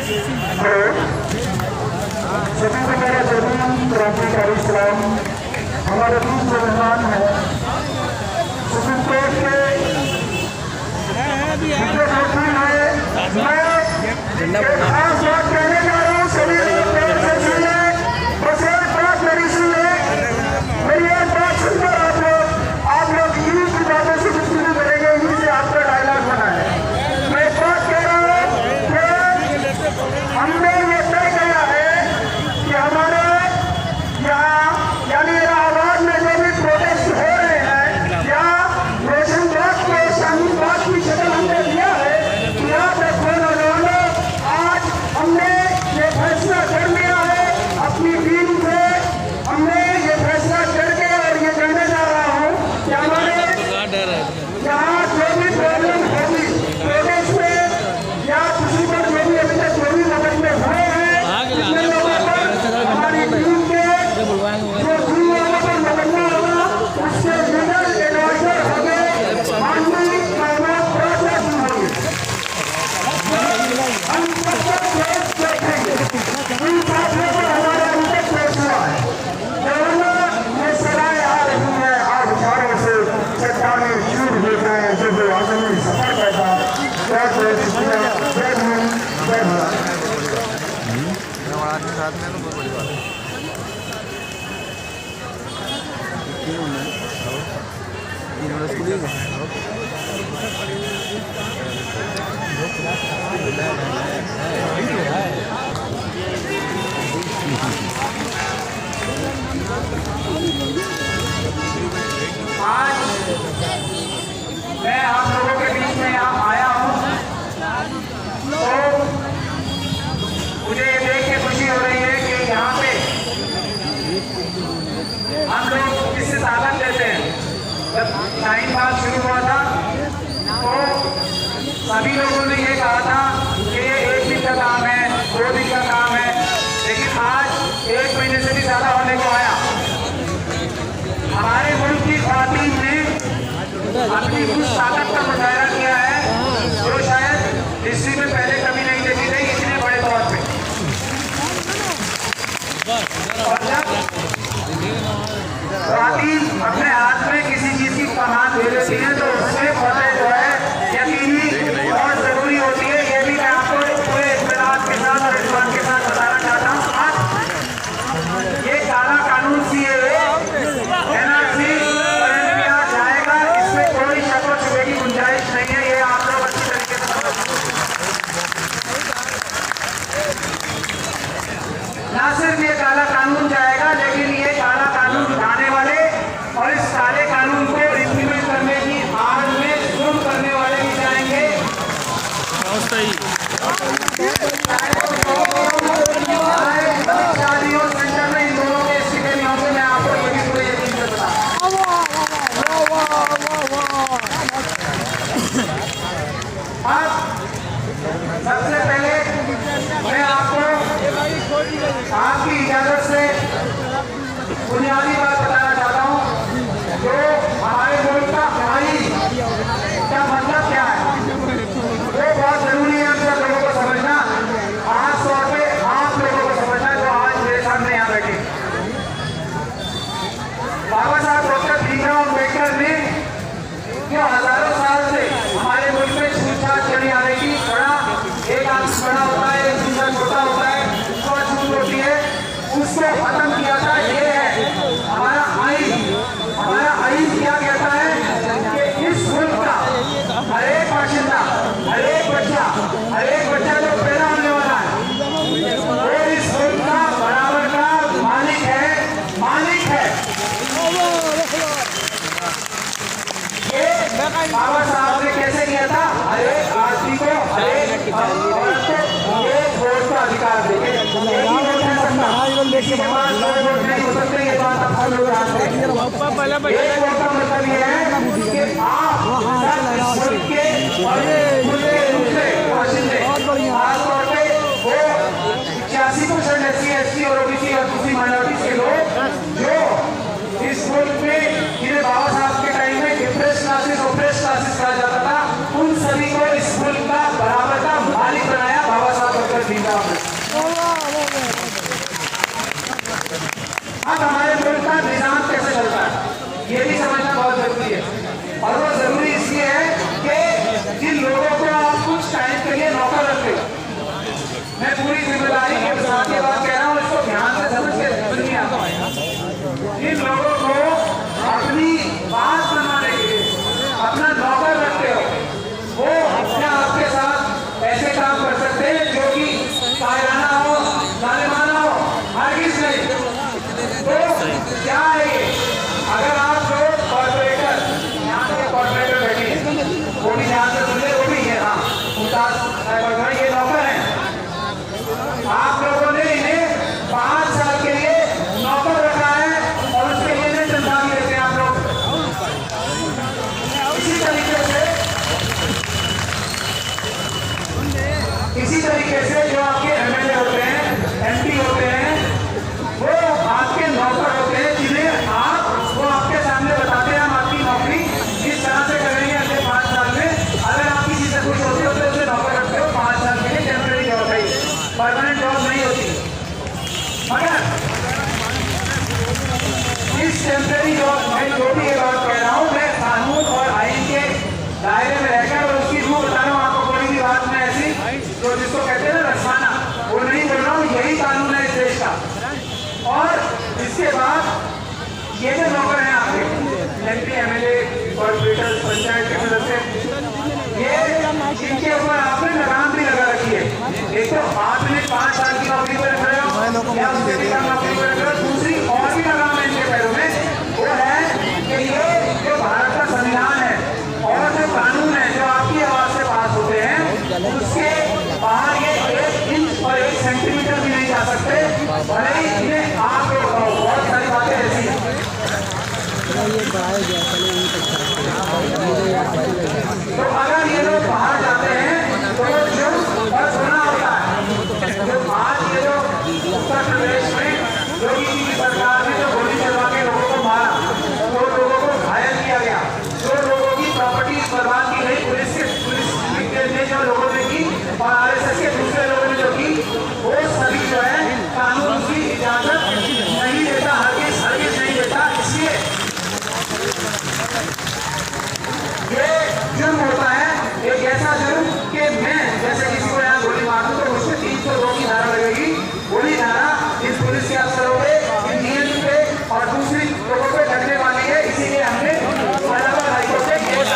सभी को मेरा जरूर क्रांतिकारी सलाम। हमारे बीच जो मेहमान है सुप्रीम कोर्ट के मैं खास बात कहने जा रहा हूँ सभी बस एक बात मेरी सुनिए, मेरी एक बात सुनकर आप लोग इन्हीं की बातों से कुछ नहीं करेंगे, इन्हीं से आपका डायलॉग बना है। मैं एक बात कह रहा हूँ कि हमने ये तय किया है कि हमारे यहाँ यानी इलाहाबाद में जो भी प्रोटेस्ट हो रहे हैं या रोशनबाग को शाहीनबाग की शक्ल हमने दिया है कि यहाँ पे आज हमने ये फैसला कर लिया है अपनी टीम से, हमने ये फैसला करके और ये कहने जा रहा हूँ कि हमारे यहाँ जो भी प्रॉब्लम होगी प्रोटेस्ट में या किसी पर जो भी अभी तक जो भी मदद में हुए हैं जितने लोगों पर हमारी टीम के जो टीम वालों पर मुकदमा होगा उसके लीगल एडवाइजर होंगे माननीय महमूद प्रोसेस होंगे। हम तब तक केस देखेंगे इन साथियों पर हमारा उनके केस हुआ है ये सलाह आ रही है आज हजारों से चट्टाने चूर हो गए जो वो आदमी सफर पैदा बहुत बहुत शुक्रिया। जय हिंद जय भारत। साथ में तो बहुत बड़ी बात है। आज मैं आप लोगों के बीच में यहाँ आया हूँ तो मुझे ये देख के खुशी हो रही है कि यहाँ पे हम लोग किससे ताकत देते हैं। जब शाहीनबाग शुरू हुआ था तो सभी लोगों ने ये कहा था कि ये 1 दिन का काम है, 2 दिन का काम है, लेकिन आज 1 महीने से भी ज़्यादा होने को आया। हमारे मुल्क की ख़वातीन ने अपनी उस ताकत का मुजाहरा किया है जो शायद हिस्ट्री में पहले कभी नहीं देखी गई इतने बड़े तौर पे। और जब ख़वातीन अपने हाथ में किसी चीज़ की कमान दे देती हैं तो उसमें फतेह जो है यकीनी और ज़रूरी होती है। ये भी मैं आपको पूरे इत्मीनान के साथ और इत्मीनान के साथ बताना चाहता हूँ। आज ये काला कानून CAA NRC और NPR जाएगा, इसमें कोई शक और शुबे की गुंजाइश नहीं है। ये आप लोग अच्छी तरीके से ना सिर्फ ये काला कानून जाएगा लेकिन ये काला कानून उठाने वाले और इस काले कानून को इम्प्लीमेंट करने की आड़ में जुर्म करने वाले भी जाएंगे। शादियों सेंटर में इन दोनों के स्टिकर नहीं होंगे, मैं आपको ये भी पूरे यकीन से बता। अब सबसे पहले मैं आपको आपकी इजाजत से बुनियादी बात बताना चाहता हूँ जो हमारे मुल्क का आईन का मतलब क्या है वो बहुत जरूरी है आप लोगों को समझना, खास तौर पे आप लोगों को समझना जो आज मेरे सामने यहाँ बैठे। बाबा साहब डॉक्टर भीमराव अम्बेडकर ने जो हजारों साल से हमारे मुल्क में छूतछात चली आ रही थी, एक आदमी बड़ा होता है एक दूसरा छोटा होता है, उसको छूट होती है, उसको खत्म किया था। ये है हमारा आईन। हमारा आईन क्या कहता है कि इस मुल्क का हर एक बाशिंदा, हर एक बच्चा जो पैदा होने वाला है वो इस मुल्क का बराबर का मालिक है। ये बाबा साहब ने कैसे किया था, हर एक आदमी को हर एक औरत को एक वोट का अधिकार देंगे। किसी के पास 2 वोट नहीं हो सकते, ये बात आप सब लोग जानते हैं। एक वोट का मतलब ये है कि आप इस मुल्क के दूसरे बाशिंदे खासतौर पे वो 86% SC और OBC और दूसरी माइनॉरिटीज के लोग जो इस मुल्क में जिन्हें बाबा साहब के टाइम में डिप्रेस क्लासेस ओप्रेस क्लासेस कहा जाता था, उन सभी को इस मुल्क का बराबर का मालिक बनाया बाबा साहब। दीदा। अब हमारे मुल्क का निजाम कैसे चलता है ये भी समझना बहुत जरूरी है, और वो जरूरी इसलिए है कि जिन लोगों को आप कुछ टाइम के लिए नौकर रखते हो, मैं पूरी जिम्मेदारी के साथ ये बात कह रहा हूँ, इसको ध्यान से समझ के सुनिए। जिन लोगों को अपनी बात मनवाने के लिए अपना नौकर रखते हो, वो क्या आपके साथ ऐसे काम कर सकते हैं जो कि कायराना हो, जालिमाना हो? हरगिज़ नहीं। तो क्या है ये? अगर आप लोग कॉर्पोरेटर, यहाँ पे कॉर्पोरेटर बैठे हैं, वो भी ध्यान से सुन ले, वो भी है, हाँ मुमताज ये नौकर हैं। आप लोगों ने इन्हें 5 साल के लिए नौकर रखा है और उसके लिए इन्हें तनख्वाह भी देते हैं आप लोग। इसी तरीके से जो आपके एमएलए होते हैं, एमपी होते हैं, वो आपके नौकर होते हैं, जिन्हें वो आपके सामने बताते हैं हम आपकी नौकरी इस तरह से करेंगे अगले 5 साल में। अगर आप किसी से खुश होते हो तो उसे नौकर रखते हो 5 साल के लिए, टेम्परेरी जॉब है, परमानेंट जॉब नहीं होती। मगर इस टेम्परेरी जॉब में जो भी ये बात कह रहा हूँ, मैं कानून और आईन के दायरे में रहकर और उसकी रूह बता रहा हूँ आपको। कोई भी बात में ऐसी जो जिसको कहते हैं ना रसवाना, वो नहीं बोल रहा हूँ, यही कानून है इस देश का। और इसके बाद ये जो नौकर हैं आपके एमपी, एमएलए, कॉर्पोरेटर, पंचायत के सदस्य, ये इनके ऊपर आपने लगाम भी लगा रखी है। एक तो आपने 5 साल की नौकरी पर रख रहे हो या उससे भी कम नौकरी पर रख रहे हो, दूसरी और भी लगाम है इनके पैरों में, वो है कि ये जो भारत का संविधान है और जो कानून है जो आपकी आवाज से पास होते हैं, उसके बाहर ये 1 इंच और 1 सेंटीमीटर भी नहीं जा सकते, भले ही इन्हें आप लोग कहो। बहुत सारी बातें ऐसी हैं। तो अगर ये लोग बाहर जाते हैं तो जो और सुना होता है, जो आज ये जो उत्तर प्रदेश में योगी जी की सरकार ने जो गोली चलवा के लोगों को मारा, जो लोगों को घायल किया गया, जो लोगों की प्रॉपर्टी बर्बाद की गई पुलिस ने जो लोगों ने की और आरएसएस के दूसरे लोगों ने जो की, वो सभी जो है कानून की इजाजत नहीं देता, हरगिज़ नहीं देता। इसलिए ये जुर्म होता है, एक ऐसा जुर्म कि मैं जैसे किसी को यहाँ गोली मार दूं तो उसमें 302 की धारा लगेगी। गोली धारा इस पुलिस के अफसरों पे, इन नियम पे और दूसरी लोगों पे लगने वाली है। इसीलिए हमने इस्लामाबाद हाईकोर्ट से केस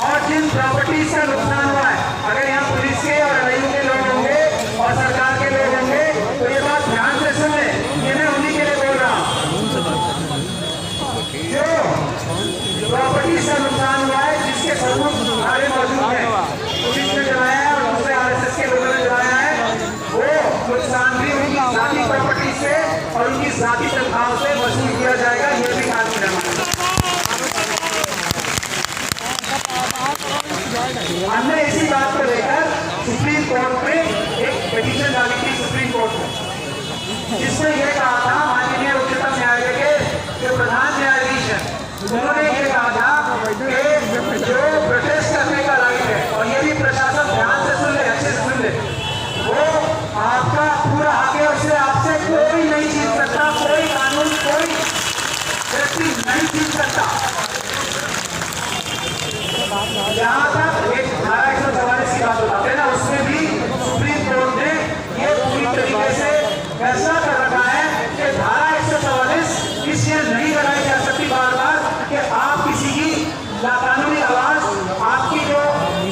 और जिन प्रॉपर्टीज का नुकसान हुआ है, अगर यहाँ पुलिस के और एलआईयू के लोग होंगे और सरकार के लोग होंगे तो ये बात ध्यान से सुन ले, ये मैं उन्हीं के लिए बोल रहा हूँ। जो प्रॉपर्टीज का नुकसान हुआ है, जिसके सबूत सारे मौजूद हैं, पुलिस ने जलाया है और दूसरे आरएसएस के लोगों ने जलाया है, वो नुकसान भी उनकी जाती प्रॉपर्टी से और उनकी जाती तनख्वाह से वसूल किया जाएगा। ये भी कानून है। हमने इसी बात को लेकर सुप्रीम कोर्ट में एक पिटीशन डाली थी सुप्रीम कोर्ट में, जिसमें यह कहा था माननीय उच्चतम न्यायालय के जो प्रधान न्यायाधीश हैं, उन्होंने ये कहा था कि जो प्रोटेस्ट करने का राइट है, और ये भी प्रशासन ध्यान से सुन ले, अच्छे से सुन ले, वो आपका पूरा हक है, उससे आपसे कोई नहीं जीत सकता, कोई कानून, कोई व्यक्ति नहीं जीत सकता। जहाँ तक एक धारा 144 की बात बताते हैं ना, उसमें भी सुप्रीम कोर्ट ने ये पूरी तरीके से फैसला कर रखा है कि धारा 144 इसलिए नहीं लगाई जा सकती बार बार कि आप किसी की लाकानूनी आवाज, आपकी जो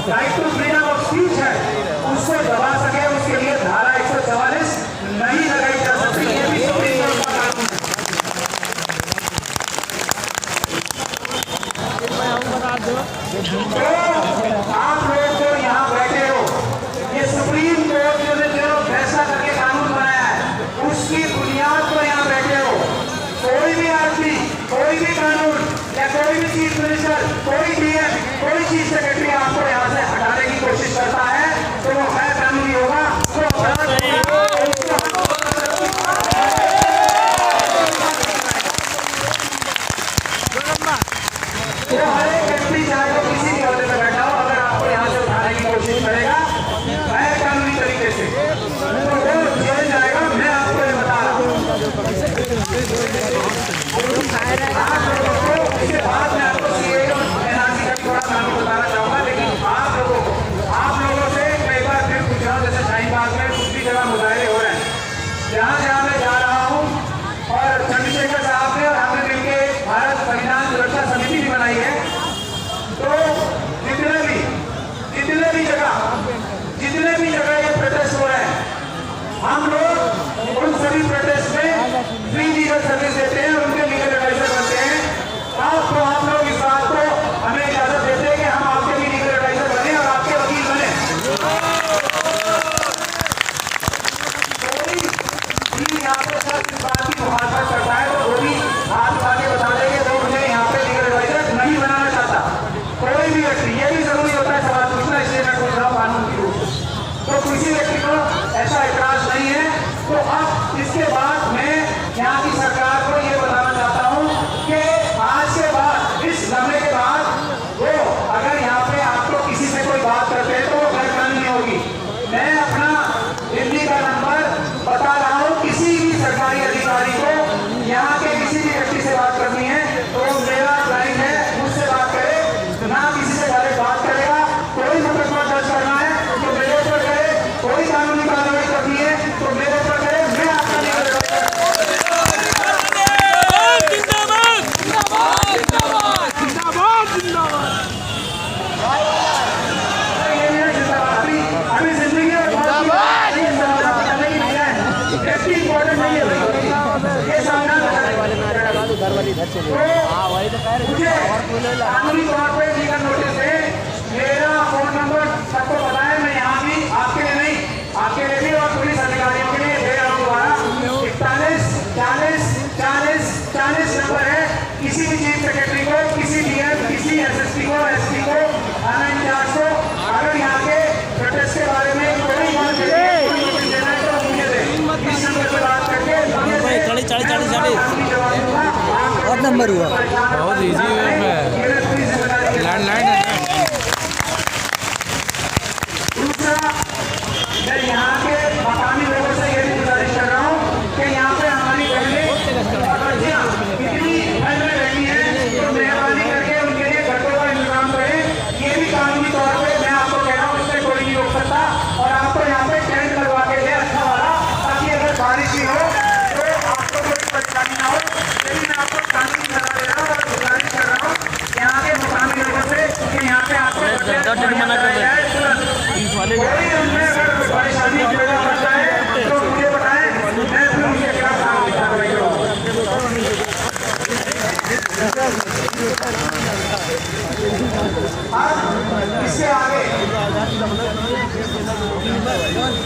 right to freedom of speech है, उसको दबा सके, उसके लिए धारा 144 नहीं लगाई जा सकती। ये भी सुप्रीम कोर्ट का कानून है। तो आप लोग जो यहाँ बैठे हो, ये सुप्रीम कोर्ट जो फैसला करके कानून बनाया है, उसकी बुनियाद पर यहाँ बैठे हो। कोई भी आदमी, कोई भी कानून या कोई भी चीफ मिनिस्टर, कोई डीएम, कोई चीफ सेक्रेटरी आपको यहाँ से हटाने की कोशिश करता है तो वो गैर कानूनी होगा, तो हर एक व्यक्ति चाहे तो किसी मुझे कानूनी तौर पर लीगल नोटिस है। मेरा फोन नंबर सबको पता है। मैं यहाँ भी आपके लिए नहीं, आपके लिए भी और पुलिस अधिकारियों के लिए दे रहा हूँ दोबारा। 41 नंबर है। किसी भी चीफ सेक्रेटरी को, किसी डीएम, किसी एसएसपी को, एसपी को, थाना इंचार्ज को अगर यहाँ के प्रोटेस्ट के बारे में कोई बात देना है तो मुझे दे। इस नंबर पर बात करके 40 और नंबर हुआ बहुत ईजी है। लैंडलाइन है। दूसरा, मैं यहाँ के मकामी लोगों से ये भी गुजारिश कर रहा हूँ कि यहाँ पे हमारी बहनें इतनी ठंड में रहती हैं तो मेहरबानी करके उनके लिए घरों का इंतजाम करें। ये भी कानूनी तौर पे मैं आपको कह रहा हूँ, इससे कोई नहीं रोक सकता। और आपको यहाँ पे टेंट लगवा के दे अच्छा वाला, ताकि अगर बारिश भी हो तो आपको कोई परेशानी ना हो। लेकिन मैं आपको कानूनी सलाह दे रहा हूँ और गुजारिश कर रहा हूँ यहाँ के मकामी लोगों से कि यहाँ पे आपको कोई उनमें अगर परेशानी पैदा करता है तो मुझे बताएं, मैं फिर उनके खिलाफ कार्रवाई करूँगा। इससे आगे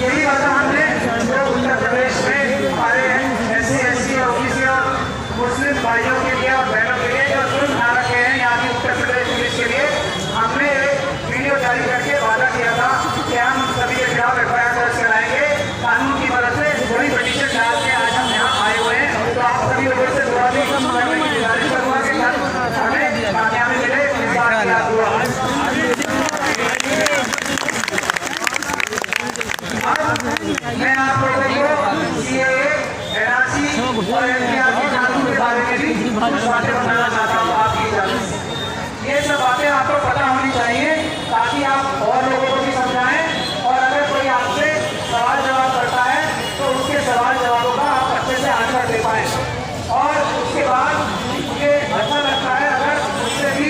यही बात हमने जो उत्तर प्रदेश में हमारे SC और OBC और मुस्लिम भाइयों के लिए और बहनों के लिए जो जुर्म ढा रखे हैं यहाँ की उत्तर प्रदेश पुलिस के लिए, हमने एक वीडियो जारी करके वादा किया था कि हम सभी के खिलाफ FIR दर्ज कराएंगे कानून की मदद से। बड़ी पिटीशन डाल के आज हम यहाँ आए हुए हैं। तो आप सभी लोगों से दुआ भी करने की गुजारिश करूँगा कि कल हमें कामयाबी मिले। इस बात की आप दुआ। मैं आप लोगों को CAA, NRC और NPR के कानून के बारे में भी कुछ बातें बताना चाहता हूँ आपकी इजाजत से। ये सब बातें आपको पता होनी चाहिए ताकि आप और लोगों को भी समझाएं। और अगर कोई आपसे सवाल जवाब करता है तो उसके सवाल जवाबों का आप अच्छे से आंसर दे पाएं। और उसके बाद मुझे अच्छा लगता है अगर मुझसे भी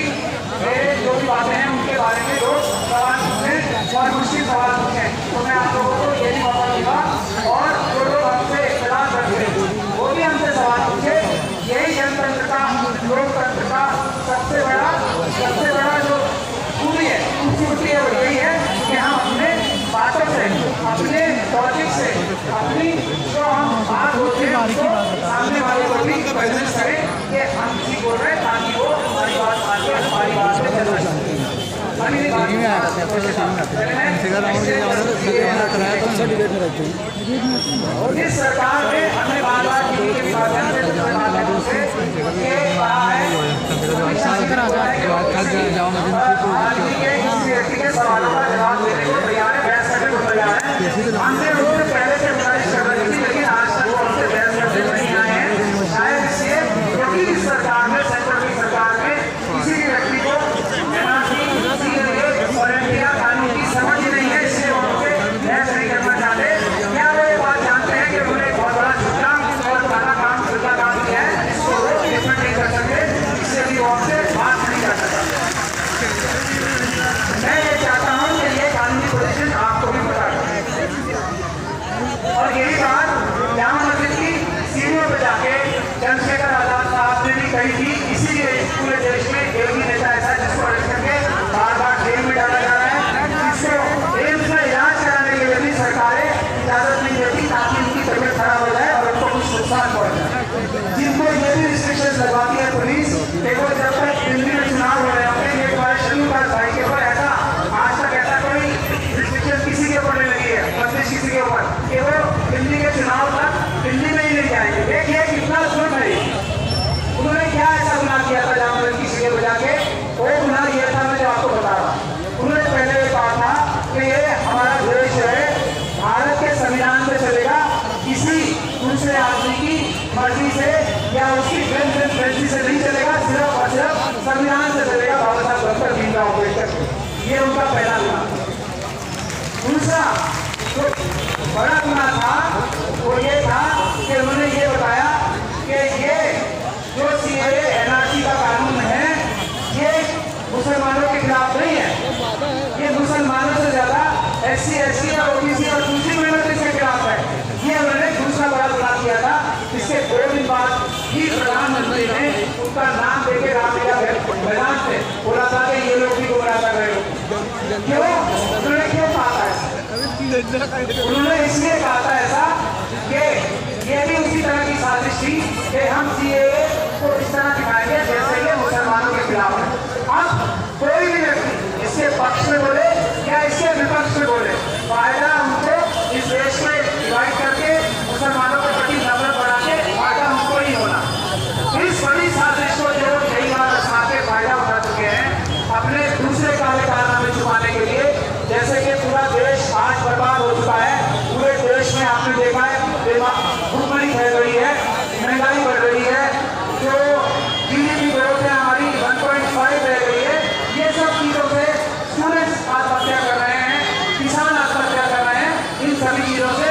मेरे जो भी बातें हैं उनके बारे में लोग सवाल पूछें और मुश्किल सवाल पूछें, तो मैं आप लोगों को ये भी मौका दूंगा। और जो लोग हमसे इख्तिलाफ रखते हैं वो भी हमसे सवाल पूछे। यही जनतंत्र का, लोकतंत्र का सबसे बड़ा जो खूबी है, खूबसूरती है, वो यही है कि हम अपने बातों से, अपने लॉजिक से, अपनी जो हम बात होते हैं उसको सामने वाले को भी कन्विंस करें कि हम किसी बोल रहे हैं ताकि वो हमारी बात आगे हमारी बात में चलना चाहिए। इस सरकार ने हमें बार-बार टीवी के माध्यम से कहा है के सवालों का जवाब देने को तैयार है, बहस करने को तैयार है। हमने उनसे पहले से गुजारिश कर रही थी लेकिन आज तक वो हमसे बहस करने नहीं आए हैं। शायद इसलिए क्योंकि इस सरकार में, सेंटर की सरकार में किसी भी व्यक्ति को NRC, CAA और NPR कानून की समझ ही नहीं है, इसलिए वो उनसे बहस नहीं करना चाहते। क्या वो ये बात जानते हैं कि उन्होंने एक बहुत बड़ा झूठा और बड़ा काम किया है जिसको वो डिफेंड नहीं कर सकते, इसलिए भी वो हमसे बात नहीं कर सकता। मैं ये चाहता हूँ कि ये कानूनी पोजीशन आपको भी पता है। और यही बात जामा मस्जिद की सीढ़ियों पर जाके चंद्रशेखर आजाद साहब ने भी कही थी। इसीलिए पूरे देश में एक ही नेता ऐसा है जिसको अरेस्ट करके बार-बार जेल में डाला जा रहा है, जिसको एम्स में इलाज कराने के लिए भी सरकारें इजाजत नहीं देती ताकि उनकी तबीयत खराब हो जाए और उनको कुछ नुकसान पहुंच जाए। जिनको ये भी रिस्ट्रिक्शन लगवाती है पुलिस, देखो जब तक दिल्ली में चुनाव हो रहे होंगे एक बार शुरू कर भाई के ऊपर ऐसा आज तक ऐसा कोई रिस्ट्रिक्शन किसी के ऊपर नहीं लगी है, बंदिश किसी के ऊपर कि वो दिल्ली के चुनाव तक दिल्ली में ही नहीं जाएंगे। देखिए कितना जुल्म है। उन्होंने क्या ऐसा गुनाह किया था जामा मस्जिद की सीढ़ियों पर जाके? वो गुनाह ये था मैं जो आपको बता रहा हूँ। उन्होंने पहले ये कहा था कि ये हमारा देश है, भारत के संविधान पे चलेगा, किसी दूसरे आदमी की मर्जी से या उसकी मर्जी से नहीं चलेगा, सिर्फ और सिर्फ संविधान से चलेगा, बाबा साहब डॉक्टर भीमराव अम्बेडकर। ये उनका पहला गुनाह। दूसरा जो बड़ा गुनाह था वो ये था कि उन्होंने ये बताया कि ये जो CAA NRC का कानून है ये मुसलमानों के खिलाफ नहीं है, ये मुसलमानों से ज्यादा SC, ST और OBC और दूसरी माइनॉरिटी के खिलाफ है। ये उन्होंने दूसरा बड़ा गुनाह किया था। इसके 2 दिन बाद ही प्रधानमंत्री ने उनका उन्होंने इसलिए कहा था ऐसा कि ये भी उसी तरह की साजिश थी कि हम सीएए को इस तरह दिखाएंगे जैसे ये मुसलमानों के खिलाफ है। अब कोई भी व्यक्ति इसके पक्ष में बोले या इसके विपक्ष में बोले, फायदा उनको इस देश में डिवाइड करके मुसलमानों के प्रति नफरत बढ़ा के फायदा उनको ही होना। इस बड़ी साजिश को जो कई बार आजमा के फायदा उठा चुके हैं अपने दूसरे काले कारनामे छुपाने के लिए, जैसे कि पूरा देश आज बर्बाद हो चुका है। पूरे देश में आपने देखा है भुखमरी फैल रही है, महंगाई बढ़ रही है, जो जीडीपी ग्रोथ है हमारी 1.5 रह गई है। ये सब चीजों से स्टूडेंट्स आत्महत्या कर रहे हैं, किसान आत्महत्या कर रहे हैं। इन सभी चीजों से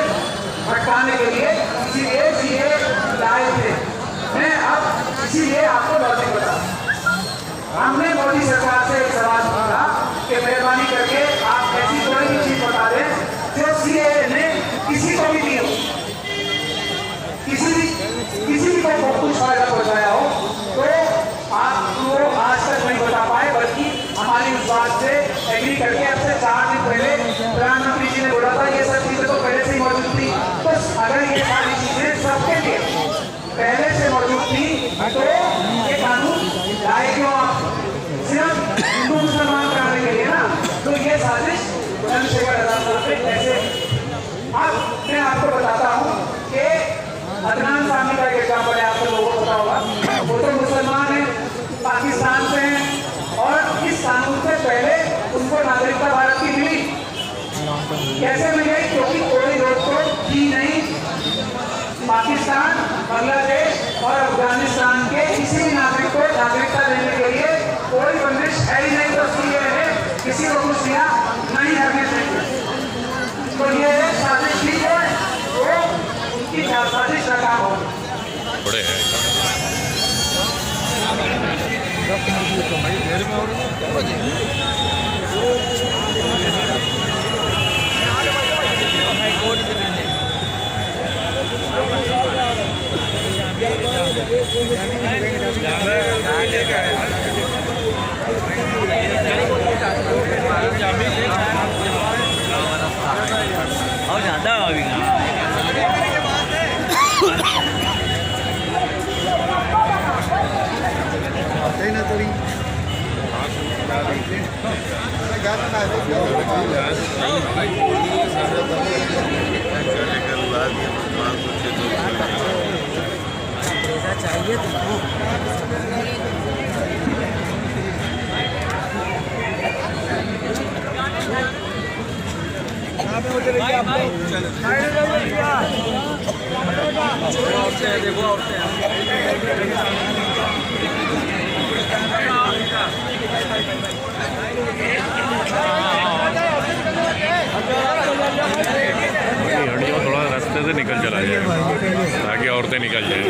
भटकाने के लिए इसीलिए सीए लाए थे। मैं अब इसीलिए आपको लॉजिक बताऊं। हमने मोदी सरकार से एक सवाल पूछा कि मेहरबानी करके आप ऐसी कोई भी चीज बता दें जो सीएए ने किसी को भी दी हो, किसी भी को कुछ फायदा पहुंचाया हो, तो आपको आज तक नहीं बता पाए। बल्कि हमारी उस बात से एग्री करके अब से 4 दिन पहले प्रधानमंत्री जी ने बोला था ये सब चीजें तो पहले से ही मौजूद थी। तो अगर ये सारी चीजें सबके लिए पहले से मौजूद थी तो ये कानून लाए क्यों आप? सिर्फ हिंदू मुसलमान कराने के लिए ना। तो ये साजिश चंद्रशेखर आजाद साहब ने ऐसे। अब मैं आपको बताता हूँ कि अदनान सामी का एक एग्जाम्पल है, आपको लोगों को पता होगा। वो तो मुसलमान है, पाकिस्तान से हैं और इस कानून से पहले उनको नागरिकता भारत की मिली। कैसे मिली? क्योंकि कोई रोक-टोक की नहीं। पाकिस्तान, बांग्लादेश और अफगानिस्तान के किसी भी नागरिक को नागरिकता देने के लिए कोई बंदिश है ही नहीं। तो सीएए किसी को कुछ दिया नहीं करने देंगे। तो ये साजिश की है, वो उनकी साजिश नाकाम होगी। बड़े हैं और ज़्यादा अभी चाहिए तुमको। देखो हड्डियों थोड़ा रास्ते से निकल चला जाए ताकि औरतें निकल जाए।